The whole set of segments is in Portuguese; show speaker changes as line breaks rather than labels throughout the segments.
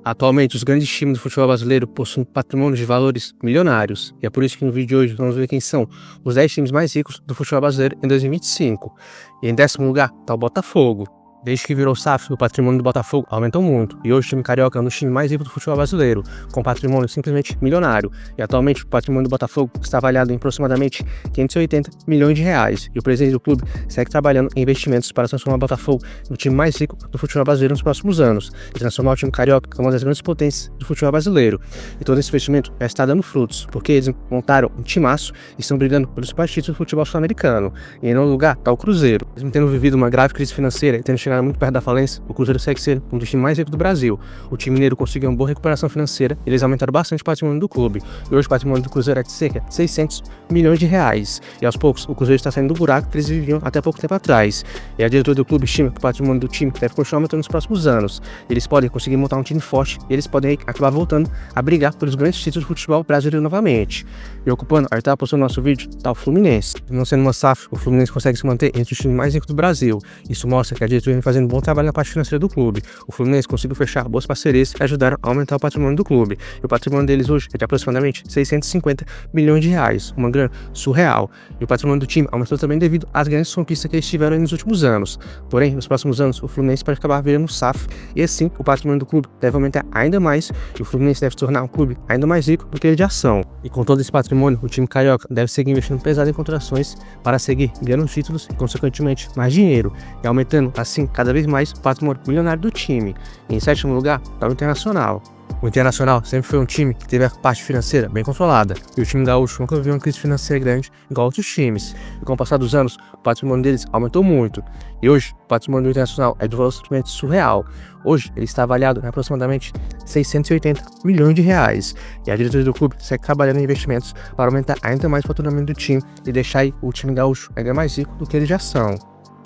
Atualmente, os grandes times do futebol brasileiro possuem patrimônios de valores milionários, e é por isso que no vídeo de hoje vamos ver quem são os 10 times mais ricos do futebol brasileiro em 2025. E em 10º lugar está o Botafogo. Desde que virou SAF, o patrimônio do Botafogo aumentou muito, e hoje o time carioca é um dos times mais ricos do futebol brasileiro, com patrimônio simplesmente milionário. E atualmente o patrimônio do Botafogo está avaliado em aproximadamente 580 milhões de reais, e o presidente do clube segue trabalhando em investimentos para transformar o Botafogo no time mais rico do futebol brasileiro nos próximos anos, e transformar o time carioca em uma das grandes potências do futebol brasileiro. E todo esse investimento já está dando frutos, porque eles montaram um timaço e estão brigando pelos principais títulos do futebol sul-americano. E em nono lugar está o Cruzeiro. Mesmo tendo vivido uma grave crise financeira e tendo chegado muito perto da falência, o Cruzeiro segue sendo um dos times mais ricos do Brasil. O time mineiro conseguiu uma boa recuperação financeira e eles aumentaram bastante o patrimônio do clube. E hoje o patrimônio do Cruzeiro é de cerca de 600 milhões de reais. E aos poucos o Cruzeiro está saindo do buraco que eles viviam até pouco tempo atrás. E a diretora do clube estima que o patrimônio do time deve continuar aumentando nos próximos anos. Eles podem conseguir montar um time forte e eles podem acabar voltando a brigar pelos grandes títulos do futebol brasileiro novamente. E ocupando a oitava posição do nosso vídeo está o Fluminense. Não sendo uma SAF, o Fluminense consegue se manter entre os times mais ricos do Brasil. Isso mostra que a diretoria vem fazendo um bom trabalho na parte financeira do clube. O Fluminense conseguiu fechar boas parcerias que ajudaram a aumentar o patrimônio do clube. E o patrimônio deles hoje é de aproximadamente 650 milhões de reais, uma grana surreal. E o patrimônio do time aumentou também devido às grandes conquistas que eles tiveram nos últimos anos. Porém, nos próximos anos, o Fluminense pode acabar virando SAF, e assim o patrimônio do clube deve aumentar ainda mais, e o Fluminense deve se tornar um clube ainda mais rico do que ele já são. E com todo esse patrimônio, o time carioca deve seguir investindo pesado em contratações para seguir ganhando títulos e, consequentemente, mais dinheiro, e aumentando, assim, cada vez mais o patrimônio milionário do time. E em 7º lugar está o Internacional. O Internacional sempre foi um time que teve a parte financeira bem controlada, e o time gaúcho nunca viveu uma crise financeira grande igual outros times. E com o passar dos anos, o patrimônio deles aumentou muito, e hoje o patrimônio do Internacional é de um valor simplesmente surreal. Hoje ele está avaliado em aproximadamente 680 milhões de reais, e a diretoria do clube segue trabalhando em investimentos para aumentar ainda mais o faturamento do time e deixar aí o time gaúcho ainda mais rico do que eles já são.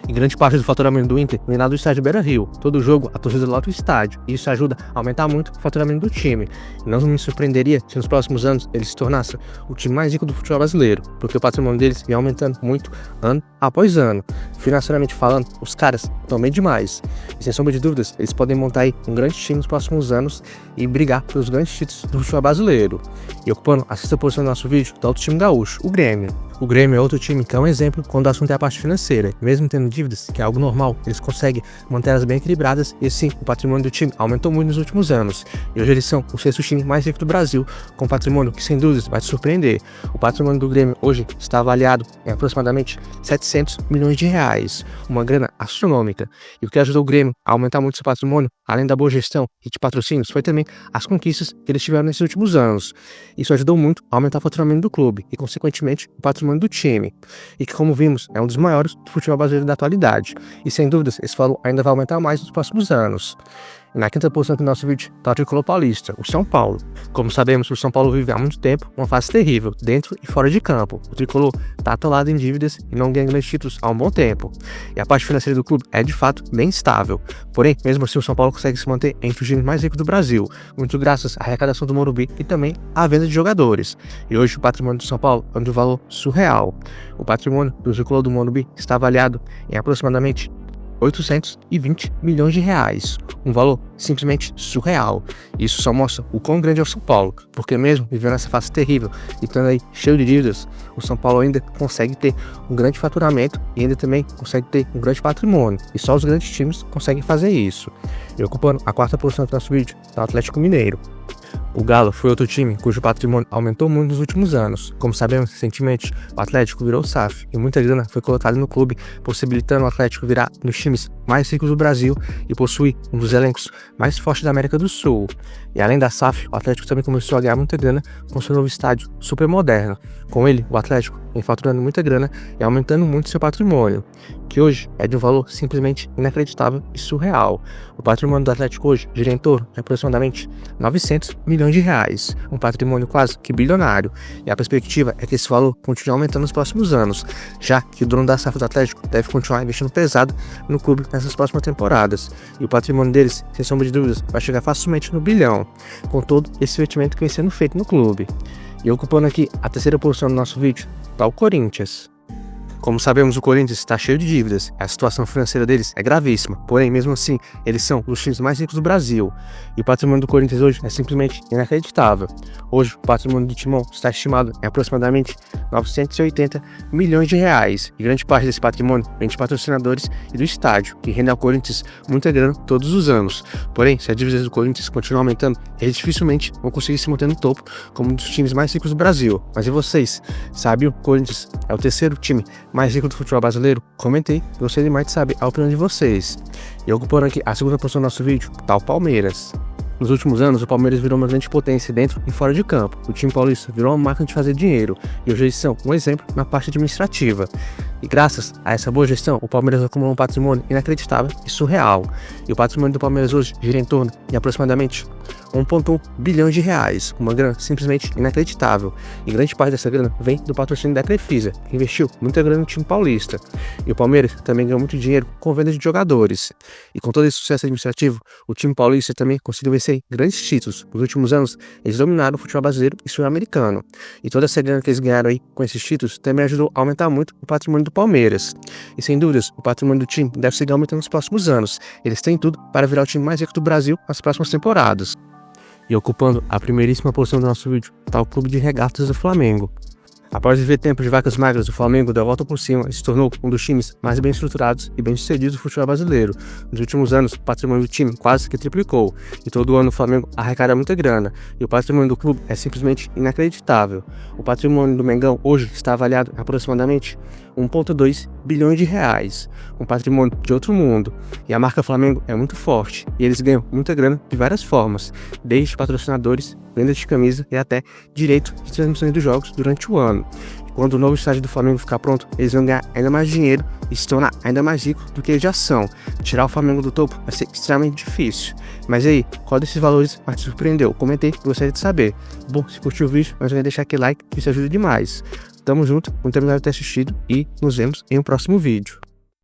E grande parte do faturamento do Inter vem lá do estádio Beira-Rio. Todo jogo, a torcida lota o estádio, e isso ajuda a aumentar muito o faturamento do time. E não me surpreenderia se nos próximos anos eles se tornassem o time mais rico do futebol brasileiro, porque o patrimônio deles vem aumentando muito ano após ano. Financeiramente falando, os caras estão bem demais. E sem sombra de dúvidas, eles podem montar aí um grande time nos próximos anos e brigar pelos grandes títulos do futebol brasileiro. E ocupando a 6ª posição do nosso vídeo está o time gaúcho, o Grêmio. O Grêmio é outro time que é um exemplo quando o assunto é a parte financeira. Mesmo tendo dívidas, que é algo normal, eles conseguem manter elas bem equilibradas, e sim, o patrimônio do time aumentou muito nos últimos anos. E hoje eles são o 6º time mais rico do Brasil, com um patrimônio que sem dúvidas vai te surpreender. O patrimônio do Grêmio hoje está avaliado em aproximadamente 700 milhões de reais, uma grana astronômica. E o que ajudou o Grêmio a aumentar muito seu patrimônio, além da boa gestão e de patrocínios, foi também as conquistas que eles tiveram nesses últimos anos. Isso ajudou muito a aumentar o faturamento do clube e, consequentemente, o patrimônio do time, e que, como vimos, é um dos maiores do futebol brasileiro da atualidade. E sem dúvidas, esse valor ainda vai aumentar mais nos próximos anos. E na 5ª posição do nosso vídeo está o tricolor paulista, o São Paulo. Como sabemos, o São Paulo vive há muito tempo uma fase terrível, dentro e fora de campo. O tricolor está atolado em dívidas e não ganha grandes títulos há um bom tempo. E a parte financeira do clube é de fato bem estável. Porém, mesmo assim, o São Paulo consegue se manter entre os times mais ricos do Brasil, muito graças à arrecadação do Morumbi e também à venda de jogadores. E hoje o patrimônio do São Paulo é de um valor surreal. O patrimônio do tricolor do Morumbi está avaliado em aproximadamente 820 milhões de reais, um valor simplesmente surreal. Isso só mostra o quão grande é o São Paulo, porque mesmo vivendo essa fase terrível e estando aí cheio de dívidas, o São Paulo ainda consegue ter um grande faturamento e ainda também consegue ter um grande patrimônio, e só os grandes times conseguem fazer isso. E ocupando a 4ª posição do nosso vídeo está o Atlético Mineiro. O Galo foi outro time cujo patrimônio aumentou muito nos últimos anos. Como sabemos, recentemente, o Atlético virou SAF e muita grana foi colocada no clube, possibilitando o Atlético virar um dos times mais ricos do Brasil e possuir um dos elencos mais fortes da América do Sul. E além da SAF, o Atlético também começou a ganhar muita grana com seu novo estádio super moderno. Com ele, o Atlético vem faturando muita grana e aumentando muito seu patrimônio, que hoje é de um valor simplesmente inacreditável e surreal. O patrimônio do Atlético hoje gira em torno de aproximadamente 900 milhões de reais, um patrimônio quase que bilionário, e a perspectiva é que esse valor continue aumentando nos próximos anos, já que o dono da SAF do Atlético deve continuar investindo pesado no clube nessas próximas temporadas, e o patrimônio deles, sem sombra de dúvidas, vai chegar facilmente no bilhão, com todo esse investimento que vem sendo feito no clube. E ocupando aqui a 3ª posição do nosso vídeo está o Corinthians. Como sabemos, o Corinthians está cheio de dívidas, a situação financeira deles é gravíssima, porém, mesmo assim, eles são os times mais ricos do Brasil. E o patrimônio do Corinthians hoje é simplesmente inacreditável. Hoje, o patrimônio do Timão está estimado em aproximadamente 980 milhões de reais. E grande parte desse patrimônio vem de patrocinadores e do estádio, que rende ao Corinthians muita grana todos os anos. Porém, se a dívida do Corinthians continuar aumentando, eles dificilmente vão conseguir se manter no topo como um dos times mais ricos do Brasil. Mas e vocês? Sabiam que o Corinthians é o terceiro time mais rico do futebol brasileiro? Comentei, gostaria demais de saber a opinião de vocês. E ocupando aqui a segunda posição do nosso vídeo, tá o Palmeiras. Nos últimos anos, o Palmeiras virou uma grande potência dentro e fora de campo. O time paulista virou uma máquina de fazer dinheiro e hoje eles são um exemplo na parte administrativa. E graças a essa boa gestão, o Palmeiras acumulou um patrimônio inacreditável e surreal. E o patrimônio do Palmeiras hoje gira em torno de aproximadamente 1,1 bilhão de reais, uma grana simplesmente inacreditável. E grande parte dessa grana vem do patrocínio da Crefisa, que investiu muita grana no time paulista. E o Palmeiras também ganhou muito dinheiro com venda de jogadores. E com todo esse sucesso administrativo, o time paulista também conseguiu vencer grandes títulos. Nos últimos anos, eles dominaram o futebol brasileiro e sul-americano. E toda essa grana que eles ganharam aí com esses títulos também ajudou a aumentar muito o patrimônio do Palmeiras. E sem dúvidas, o patrimônio do time deve seguir aumentando nos próximos anos. Eles têm tudo para virar o time mais rico do Brasil nas próximas temporadas. E ocupando a primeiríssima posição do nosso vídeo está o Clube de Regatas do Flamengo. Após viver tempos de vacas magras, o Flamengo deu a volta por cima e se tornou um dos times mais bem estruturados e bem sucedidos do futebol brasileiro. Nos últimos anos, o patrimônio do time quase que triplicou, e todo ano o Flamengo arrecada muita grana, e o patrimônio do clube é simplesmente inacreditável. O patrimônio do Mengão hoje está avaliado em aproximadamente 1,2 bilhões de reais, um patrimônio de outro mundo, e a marca Flamengo é muito forte, e eles ganham muita grana de várias formas, desde patrocinadores, venda de camisa e até direito de transmissões dos jogos durante o ano. E quando o novo estádio do Flamengo ficar pronto, eles vão ganhar ainda mais dinheiro e se tornar ainda mais ricos do que eles já são. Tirar o Flamengo do topo vai ser extremamente difícil. Mas aí, qual desses valores mais te surpreendeu? Comentei, gostaria de saber. Bom, se curtiu o vídeo, não esqueça de deixar aquele like, que isso ajuda demais. Tamo junto, muito obrigado por ter assistido e nos vemos em um próximo vídeo.